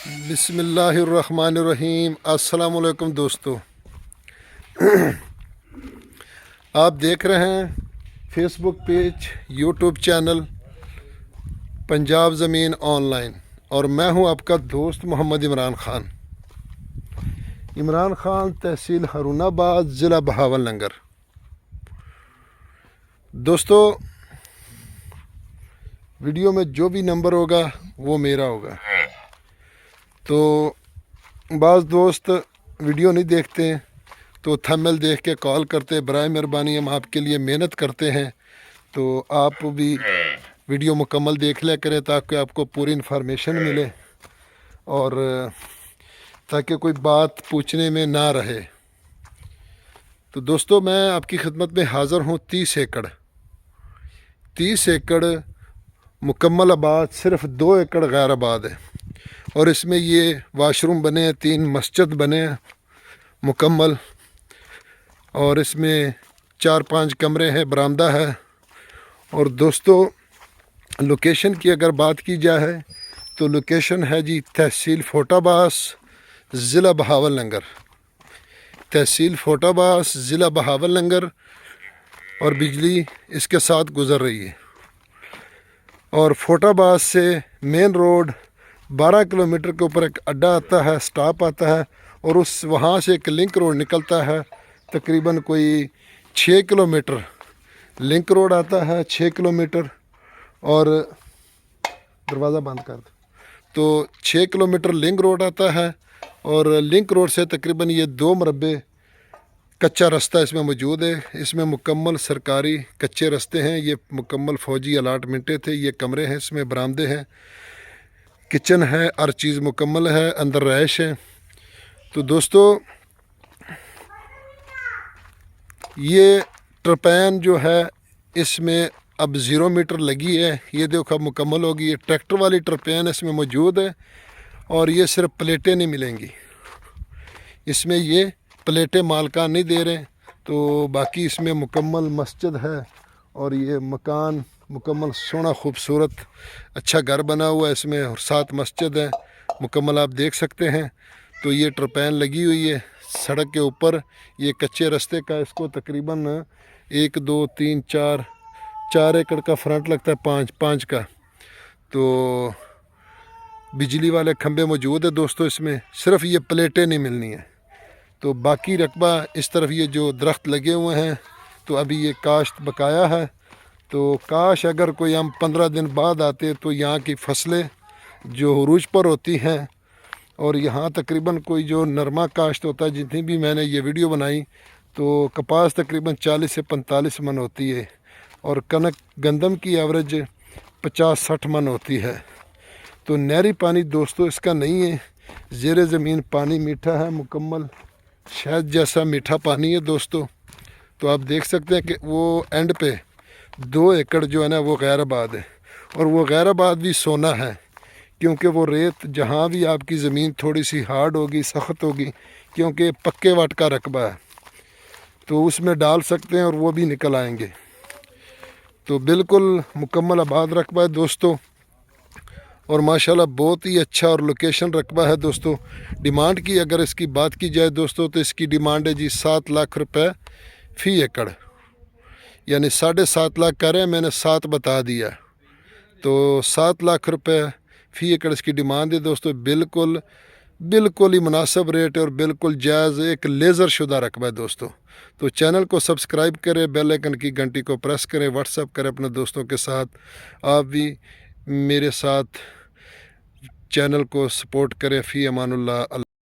بسم اللہ الرحمن الرحیم۔ السلام علیکم دوستو، آپ دیکھ رہے ہیں فیس بک پیج، یوٹیوب چینل پنجاب زمین آن لائن، اور میں ہوں آپ کا دوست محمد عمران خان۔ عمران خان، تحصیل ہارون آباد، ضلع بہاول نگر۔ دوستو، ویڈیو میں جو بھی نمبر ہوگا وہ میرا ہوگا۔ تو بعض دوست ویڈیو نہیں دیکھتے ہیں تو تھمبنیل دیکھ کے کال کرتے، برائے مہربانی ہم آپ کے لیے محنت کرتے ہیں، تو آپ بھی ویڈیو مکمل دیکھ لیا کریں تاکہ آپ کو پوری انفارمیشن ملے اور تاکہ کوئی بات پوچھنے میں نہ رہے۔ تو دوستو، میں آپ کی خدمت میں حاضر ہوں۔ 30 ایکڑ مکمل آباد، صرف 2 ایکڑ غیر آباد ہے، اور اس میں یہ واش روم بنے ہیں، 3 مسجد بنے ہیں مکمل، اور اس میں 4-5 کمرے ہیں، برآمدہ ہے۔ اور دوستو، لوکیشن کی اگر بات کی جائے تو لوکیشن ہے جی تحصیل فوٹا باس، ضلع بہاول نگر۔ تحصیل فوٹا باس، ضلع بہاول نگر، اور بجلی اس کے ساتھ گزر رہی ہے۔ اور فوٹا باس سے مین روڈ 12 کلومیٹر کے اوپر ایک اڈا آتا ہے، سٹاپ آتا ہے، اور وہاں سے ایک لنک روڈ نکلتا ہے، تقریباً کوئی 6 کلومیٹر لنک روڈ آتا ہے، 6 کلومیٹر، اور دروازہ بند کر دو۔ تو 6 کلومیٹر لنک روڈ آتا ہے، اور لنک روڈ سے تقریباً یہ 2 مربع کچا رستہ اس میں موجود ہے۔ اس میں مکمل سرکاری کچے رستے ہیں، یہ مکمل فوجی الاٹمنٹیں تھے۔ یہ کمرے ہیں، اس میں برآمدے ہیں، کچن ہے، ہر چیز مکمل ہے، اندر رہائش ہے۔ تو دوستو، یہ ٹرپین جو ہے اس میں اب 0 میٹر لگی ہے، یہ دیکھو اب مکمل ہوگی۔ یہ ٹریکٹر والی ٹرپین اس میں موجود ہے، اور یہ صرف پلیٹیں نہیں ملیں گی اس میں، یہ پلیٹیں مالکان نہیں دے رہے۔ تو باقی اس میں مکمل مسجد ہے، اور یہ مکان مکمل سونا خوبصورت اچھا گھر بنا ہوا ہے اس میں، اور 7 مسجد ہے مکمل، آپ دیکھ سکتے ہیں۔ تو یہ ٹرپین لگی ہوئی ہے سڑک کے اوپر، یہ کچے رستے کا اس کو تقریباً 1 2 3 4 ایکڑ کا فرنٹ لگتا ہے، 5 کا۔ تو بجلی والے کھمبے موجود ہیں دوستو اس میں، صرف یہ پلیٹیں نہیں ملنی ہیں۔ تو باقی رقبہ اس طرف یہ جو درخت لگے ہوئے ہیں، تو ابھی یہ کاشت بقایا ہے۔ تو کاش اگر کوئی ہم 15 دن بعد آتے تو یہاں کی فصلیں جو عروج پر ہوتی ہیں، اور یہاں تقریباً کوئی جو نرما کاشت ہوتا ہے، جتنی بھی میں نے یہ ویڈیو بنائی، تو کپاس تقریباً 40 سے 45 من ہوتی ہے، اور کنک گندم کی ایوریج 50-60 من ہوتی ہے۔ تو نہری پانی دوستو اس کا نہیں ہے، زیر زمین پانی میٹھا ہے، مکمل شہد جیسا میٹھا پانی ہے دوستو۔ تو آپ دیکھ سکتے ہیں کہ وہ اینڈ پہ 2 ایکڑ جو ہے نا وہ غیر آباد ہے، اور وہ غیر آباد بھی سونا ہے، کیونکہ وہ ریت جہاں بھی آپ کی زمین تھوڑی سی ہارڈ ہوگی، سخت ہوگی، کیونکہ پکے واٹ کا رقبہ ہے، تو اس میں ڈال سکتے ہیں اور وہ بھی نکل آئیں گے۔ تو بالکل مکمل آباد رقبہ ہے دوستو، اور ماشاءاللہ بہت ہی اچھا اور لوکیشن رقبہ ہے دوستو۔ ڈیمانڈ کی اگر اس کی بات کی جائے دوستو، تو اس کی ڈیمانڈ ہے جی 7 لاکھ روپے فی ایکڑ، یعنی 7.5 لاکھ کہہ رہے ہیں، میں نے 7 بتا دیا، تو 7 لاکھ روپے فی ایکڑ اس کی ڈیمانڈ ہے دوستو۔ بالکل ہی مناسب ریٹ ہے، اور بالکل جائز، ایک لیزر شدہ رقبہ ہے دوستو۔ تو چینل کو سبسکرائب کریں، بیل آئیکن کی گھنٹی کو پریس کریں، واٹس ایپ کریں اپنے دوستوں کے ساتھ۔ آپ بھی میرے ساتھ چینل کو سپورٹ کریں۔ فی امان اللہ۔